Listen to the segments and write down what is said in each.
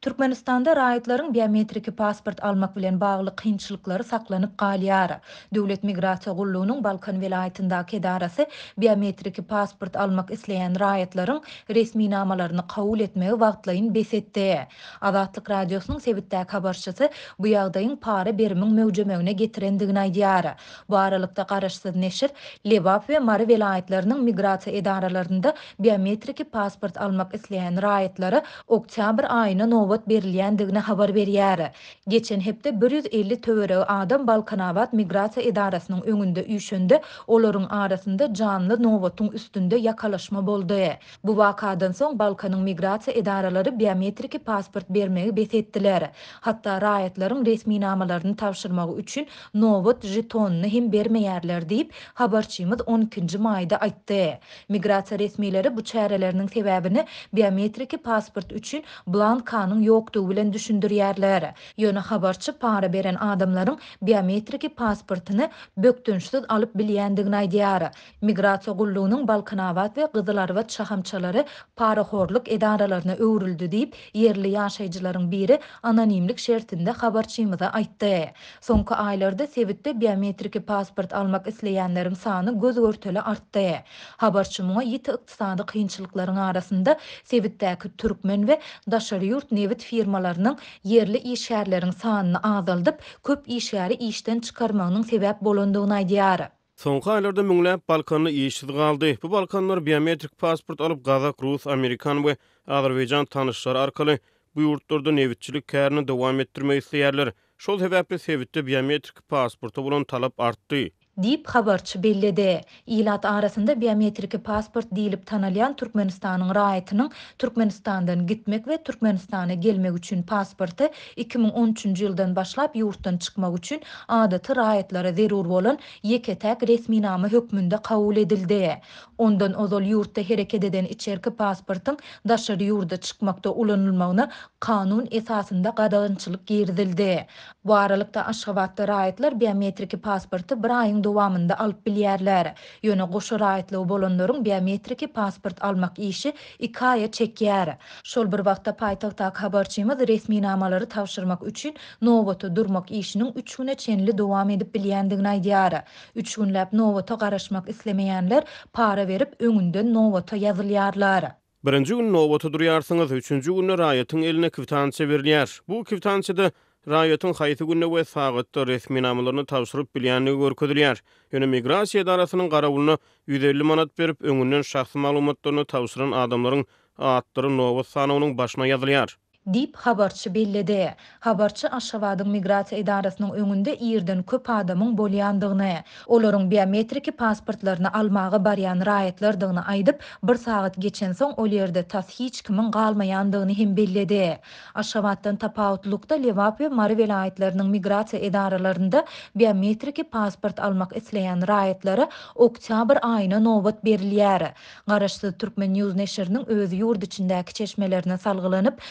Türkmenistanda raýatlaryň biometrik pasport almak bilen bagly kynçylyklary saklanyp galýar. Döwlet migrasiýa gullugynyň Balkan welaýatyndaky edarasy biometrik pasport almak isleýän raýatlaryň resmi namalaryny kabul etmegi wagtlaýyn besetdi. Azatlyk radiosynyň sebitdäki habarçysy bu ýagdaýyň para berimiň möwjemegine getirendigini aýdýar. Bu aralykda garaşsyz neşir Lebap we Mary welaýatlarynyň migrasiýa edaralaryny biometrik pasport almak isleýän raýatlary oktyabr aýyna nowbat berilýändigine habar berýär. Geçen hepde 150 töweregi adam Balkanabad migrasiýa edarasynyň öňünde üýşende, olaryň arasynda canly nowbatyň üstünde ýakalaşma boldy. Bu wakadan soň Balkanyň migrasiýa edaralary biometrik pasport bermegi besetdiler. Hatda raýatlaryň resmi namalaryny tapşyrmagy üçin nowbat jetonyny hem bermeýärler diýip habarçymyz 12-nji maýda aýtdy. Migrasiýa resmileri bu çäreleriniň sebäbini biometrik pasport üçin blankanyň ýokdugy bilen düşündirýärler. Ýöne habarçy para beren adamlaryň biometrik pasportyny bökdünçsiz alyp bilýändigini aýdýar. Migrasiýa gullugynyň Balkanabad we Gyzylarwat şahamçalary parahorluk edaralaryna öwrüldi diýip yerli ýaşaýjylaryň biri anonimlik şertinde habarçymyza aýtdy. Soňky aýlarda sebitde biometrik pasport almak isleýänleriň sany göz görteli artdy. Habarçy muňa ýiti ykdysady kynçylyklaryň arasynda sebitdäki türkmen we daşary ýurt nevit firmalarynyň yerli işgärleriň sanyny azaldyp, köp işgäri işden çykarmagynyň sebäp bolandygyny aýdýar. Soňky aýlarda müňläp Balkanly işsiz galdy. Bu Balkanlar biometrik pasport alyp Gazak, Rus, Amerikan we Azerbaýjan tanışlary arkaly bu ýurtlarda nevitçilik kärini dowam etdirmek isleýärler. Şol sebäpli sebitde biometrik pasporta bolan talap artdy Dip habarçy belledi. İlat arasında biometrik pasport diýilip tanalýan Türkmenistanyň raýatynyň Türkmenistandan gitmek we Türkmenistana gelmek üçin pasporty 2013-nji ýyldan başlap ýurtdan çykmak üçin adaty raýatlara zerur bolan ýeketäk resmi nama hökmünde kabul edildi. Ondan ozal ýurtda hereket eden içerki pasportyň daşary ýurda çykmakda ulanylmagyna kanun esasında gadagynçylyk girdildi. Bu aralykda Aşgabatda raýatlar biometrik pasporty bir aýyň dowamında alyp bilýärler. Ýöne goşa raýatlygy bolanlaryň biometrik pasport almak işi 2 aýa çekýär. Şol bir wagtda paýtagtdaky habarçymyz resmi namalary tapşyrmak üçin nowbata durmak işiniň 3 güne çenli dowam edip bilýändigini aýdýar. 3 günläp nowbata garaşmak islemeýänler para berip öňünden nowbata ýazylýarlar. Birinji gün nowbata durýarsyňyz, üçünji günde raýatyň eline kwitansiýa berilýär. Bu kwitansiýada raýatyň haýsy günde we sagatda resmi namalaryny tapşyryp bilýänligi görkezilýär. Ýöne migrasiýa edarasynyň garawylyna 150 manat berip öňünden şahsy maglumatlaryny tapşyran adamlaryň atlary nowbat sanawynyň başyna ýazylýar. Dip habarçy belledi. Habarçy Aşgabatyň migrasiýa edarasynyň öňünde ýerden köp adamyň bolýandygyny, olaryň biometrik pasportlaryny almagy barýan raýatlardygyny aýdyp, 1 sagat geçen soň ol ýerde tas hiç kimin galmaýandygyny hem belledi. Aşgabatdan tapawutlukda Lebap we Mary welaýatlarynyň migrasiýa edaralarynda biometrik pasport almak isleýän raýatlary oktyabr aýyna nowbat berilýär. Garaşsyz Türkmen News neşriniň öz ýurt içindäki çeşmelerine salgylanyp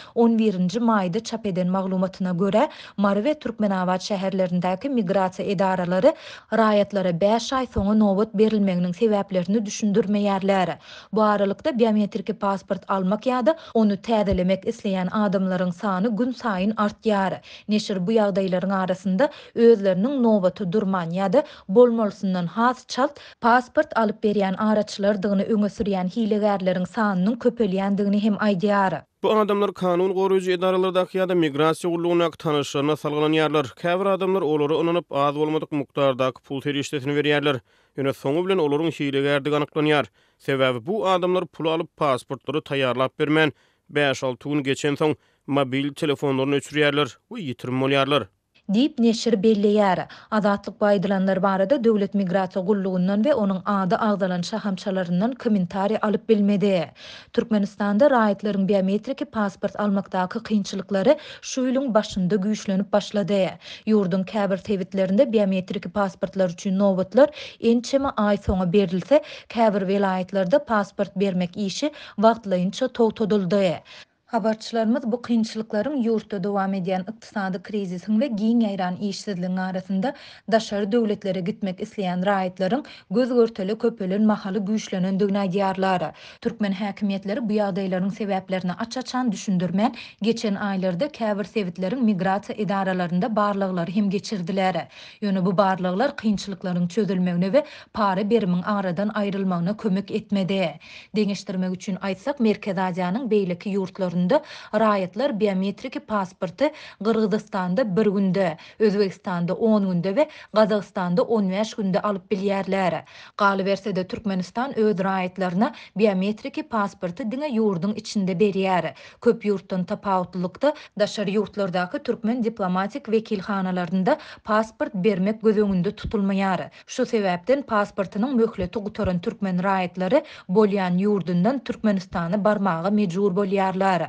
11-nji maýda çap eden maglumatyna görä, Mary we Türkmenabad şäherlerindäki migrasiýa edaralary raýatlara 5 aý soňa nowbat berilmeginiň sebäplerini düşündirmeýärler. Bu aralykda biometrik pasport almak ýa-da onu täzelemek isleýän adamlaryň sany gün saýyn artýar. Neşir bu ýagdaýlaryň arasynda özleriniň nowbaty durman ýa-da bolmalysyndan has çalt pasport alyp berýän araçlardygyny öňe sürýän hilegärleriň sanynyň köpelýändigini hem aýdýar. Bu adamlar kanun goruýjy edaralardaky ýa-da migrasiýa gullugyna tanışlaryna salglanýarlar. Käbir adamlar olary onanyp az bolmadyk mukdardaky pul terişdetini berýärler. Ýöne soňu bilen olaryň hilegärdigi anyklanýar. Sebäbi bu adamlar pul alyp pasportlary taýýarlap bermän 5-6 gün geçen soň mobil telefonlaryny öçürýärler we ýitirim bolýarlar. Dip neşir belleýär. Azatlyk baýdylanlar barada döwlet migrasiýa gullugyndan we onuň ady agdalan şahamçalaryndan kommentari alyp bilmedi. Türkmenistanda raýatlaryň biometrik pasport almakdaky kynçylyklary şu ýylyň başynda güýçlenip başlady. Ýurdun käbir tewitlerinde biometrik pasportlar üçin nowbatlar ençeme aý soňa berilse, käbir welaýatlarda pasport bermek işi wagtlaýynça togtadyldy. Habarçylarymyz bu kynçylyklaryň ýurtda dowam edýän ykdysady krizisiň we giň ýaýran işsizligiň arasynda daşary döwletlere gitmek isleýän raýatlaryň göz görteli köpelen mahaly güýçlenendigini aýdýarlar. Türkmen häkimetleri bu ýagdaýlaryň sebäplerini açaçan düşündirmän geçen aýlarda käbir sevitleriň migrasiýa idaralarynda barlyklary hem geçirdiler. Ýöne bu barlyklar kynçylyklaryň çözülmegine we para berimiň aradan aýrylmagyna kömek etmedi. Deňeşdirmek üçin aýtsak, Merkez Aziýanyň beýleki ýurtlarynda raýatlar biometriki pasporty Gyrgyzstanda 1 günde, Özbekistanda 10 günde we Gazagystanda 15 günde alyp bilýärler. Galybersede Türkmenistan öz raýatlaryna biometriki pasporty diňe ýurdun içinde berýär. Köp ýurtdan tapawutlykda daşary ýurtlardaky türkmen diplomatik wekilhanalarynda pasport bermek gözeňinde tutulmaýar. Şu sebäpden pasportynyň möhleti gutaran türkmen raýatlary bolýan ýurdundan Türkmenistana barmagy mejbur bolýarlar.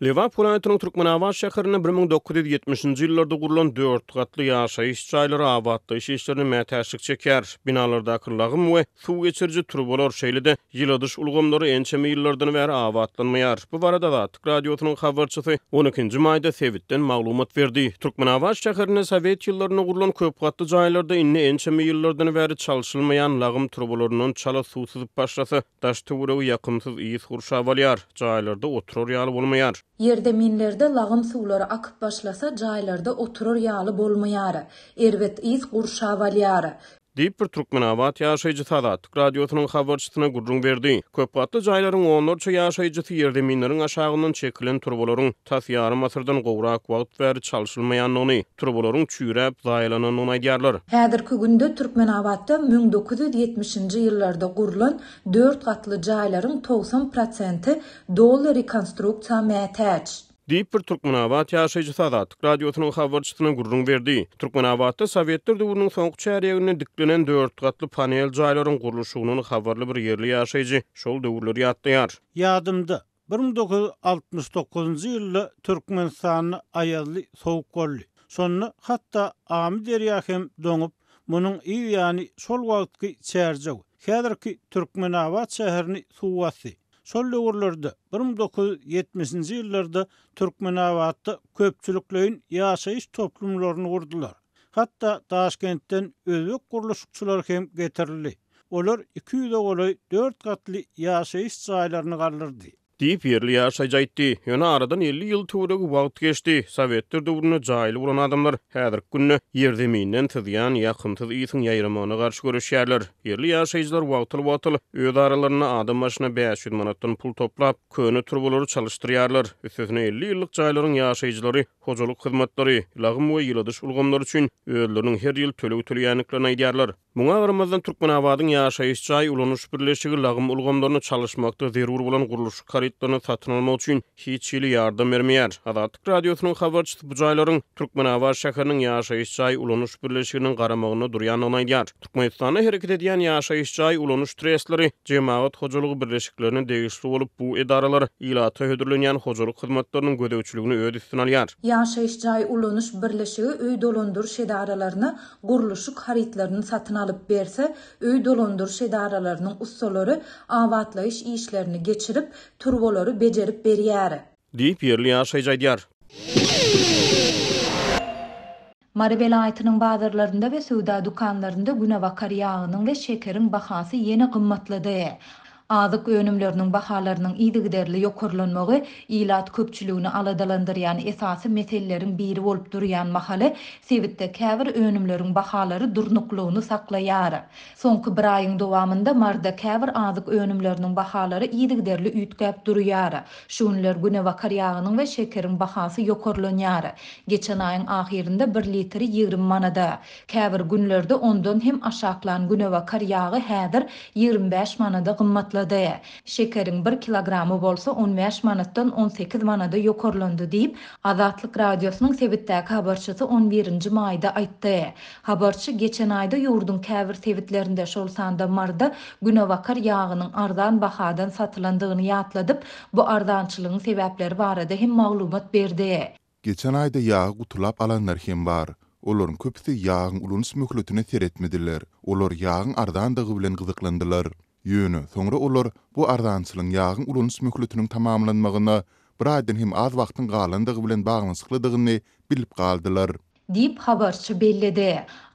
Liverpool aýatynyň Türkmenabad şäherine 1970-nji ýyllarda gurulan 4 gatly ýaşaýyş jaýlary abadlyş işlerini mätäşlik çeker. Binalardaky lagym we suw geçirji trubalar şeýlede ýyladyş ulgamlary ençeme ýyllardan bäri abadlanmaýar. Bu barada da Türk radiosynyň habarçysy 12-nji maýda Sewitden maglumat berdi. Türkmenabad şäherine Sowet ýyllaryna gurulan köp gatly jaýlarda inni ençeme ýyllardan bäri çalşylmaýan lagym trubalarynyň çala suw syzyp başlasy daş töweregi ýakymsyz iýis gurşap alýar. Jaýlarda oturar ýaly bolmaýar. Ýerde minlerde lagym suwlary akyp başlasa, jaýlarda oturar ýaly bolmaýar. Erbet iýis gurşap alýar. Diýip bir Türkmenabad ýaşaýjy Sadat radiosynyň habarçysyna gurrun berdi. Köp gatly jaýlaryň onlarça ýaşaýjysy ýerde minleriň aşagyndan çekilen turbalaryň tas ýarym asyrdan gowrak wagt bäri çalşylmaýanlygyny, turbalaryň çüýräp zaýalanyny aýdýarlar. Häzirki günde Türkmenabadda 1970-nji ýyllarda gurulan 4 gatly jaýlaryň 90% doly rekonstruksiýa mätäç. Diýip bir Türkmenabad ýaşaýjy Sadat radiosynyň habarçysyna gurrun berdi. Türkmenabadda Sowetler döwrüniň soňky çäreginde diklenen 4 gatly panel jaýlaryň gurulşynyň habarly bir ýerli ýaşaýjy şol döwürleri ýatlaýar. Ýadymda 1969-njy ýylda Türkmenistany aýaly sowuk boldy. Sonra hatda Amy derýa hem doňup, munyň iý ýany şol wagtky çärjek. Häzirki Türkmenabad şäherini suw basdy. Şol döwürlerde 1970-nji ýyllarda Türkmenabadda köpçüliklerin ýaşaýyş toplumlaryny gurdular. Hatda Taşkentden özbek guruluşçylar hem getirildi. Olar 200 goly 4 gatly ýaşaýyş jaýlaryny galdyrdy. Diýip ýerli ýaşaýjy aýtdy. Ýöne aradan 50 ýyl töweregi wagt geçdi. Sowetler döwrüne jaýly bolan adamlar häzirki günde ýerde minden tydýan ýakymsyz iýsiň ýaýramagyna garşy görüşýärler. Ýerli ýaşaýjylar wagtyl öz aralaryna adam başyna 500 manatdan pul toplap, köne turbalary çalyşdyrýarlar. Üstesine 50 ýyllyk jaýlaryň ýaşaýjylary hojalyk hyzmatlary, lagym we ýyladyş ulgamlary üçin özleriniň her ýyl töleg töleýänliklerini aýdýarlar. Muňa garamazdan Türkmenabadyň ýaşaýyş jaý ulanyş birleşigi lagym ulgamlaryny çalyşmakda zerur bolan guruluş karytlaryny satyn almak üçin hiç ýyly ýardam bermeýär. Azatlyk radiosynyň habarçysy bu jaýlaryň Türkmenabad şäheriniň ýaşaýyş jaý ulanyş birleşiginiň garamagyna durýanyny aýdýar. Türkmenistana hereket edýän ýaşaýyş jaý ulanyş treslери jemaat hojalygy birleşiklerine degişli bolup bu edaralar ýylata hödürlenýän hojalyk hyzmatlarynyň gödäwçiligini öz üstüne alýar. Ýaşaýyş jaý ulanyş birleşigi öý dolandyryş edaralarına guruluşy karytlaryny satyn alyp berse, öý dolandyryş edaralarynyň ustalary awatlaýyş işlerini geçirip turbalary bejerip berýär. Diýip ýerli ýaşaýjy aýdýar. Mary welaýatynyň bazarlarynda we söwda dukanlarynda günewakar ýagynyň we şekeriň bahasy ýene gymmatlady. Azyk önümleriniň bahalarynyň ýygyderli ýokurlanmagy ilat köpçüligini aladalandyrýan esasy meseleleriň biri bolup durýan mahaly Sewitde käbir önümleriň bahalary durnuklugyny saklaýar. Soňky bir aýyň dowamında marda käbir azyk önümleriniň bahalary ýygyderli üýtgäp durýar. Şunlar günewakar ýagynyň we şekeriň bahasy ýokurlanýar. Geçen aýyň ahirinde 1 litri 20 manada. Käbir günlerde ondan hem aşaklan günewakar ýagy häzir 25 manada gymmatlanýar. Şekeriň 1 kilogramy bolsa 15 manatdan 18 manada ýokurlandy diýip Azatlyk radiosynyň Sewitdäki habarçysy 11-nji maýda aýtdy. Habarçy geçen aýda ýurdun käbir sewitlerinde şol sanda marda günewakar ýagynyň arzan bahadan satylandygyny ýatladyp, bu arzançylygyň sebäpleri barada hem maglumat berdi. Geçen aýda ýagy gutulap alanlar hem bar. Olaryň köpüsi ýagyň ulanyş möhletine seretmediler. Olar ýagyň arzandygy bilen gyzyklandylar. Ýöne, soňra olar bu ardançylyň ýagyň ulanyş möhletiniň tamamlanmagyna bir aýdan hem az wagtyň galandygy bilen baglanyşyklydygyny bilip galdylar. Dip habarçy bellidi.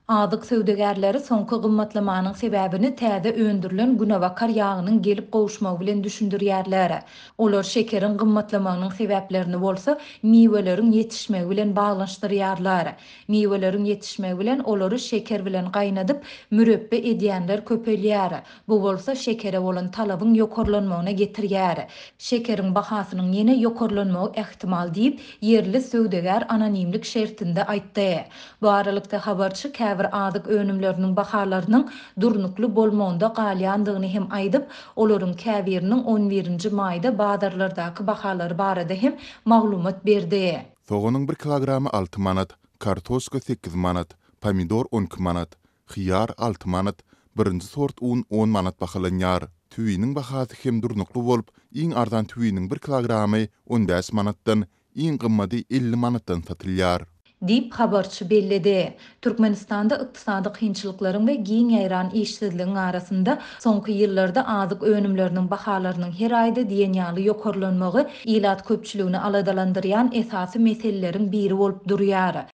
Adyk söwdegärleri soňky gymmatlamanyň sebäbini täze öndürilen günewakar ýagynyň gelip gowuşmagy bilen düşündirýärler. Olar şekeriň gymmatlamagynyň sebäplerini bolsa miweleriň ýetişmegi bilen baglanşdyrýarlar. Miweleriň ýetişmegi bilen olary şeker bilen gaýnadyp mürebbe edýänler köpelýär. Bu bolsa şekere bolan talabyň ýokarlanmagyna getirýär. Şekeriň bahasynyň ýene ýokarlanmagy ähtimal diýip ýerli söwdegär anonimlik şertinde aýtdy. Bu aralykda habarçy bir adyk önümlerinin bahalarının durnuklu bolmağında galyandygyny hem aýdyp, olaryň käbiriniň 11-nji maýda bazarlardaky bahalary barada hem maglumat berdi. Soğanyň 1 kilogramy 6 manat, kartoşka 8 manat, pomidor 12 manat, xiyar 6 manat, birinji sort un 10 manat bahalanýar. Tüýiniň bahasy hem durnuklu bolup, iň ardan tüýiniň 1 kilogramy 15 manatdan, iň gymmaty 50 manatdan satylýar. Dip habarçy bellidi. Türkmenistanda ykdysady kynçylyklaryň we giň ýaýran işsizligiň arasynda soňky ýyllarda azyk önümleriniň bahalarynyň her aýda diýen ýaly ýokarlanmagy ýylat köpçüligini aladalandyrýan esasy meseleleriň biri bolup durýar.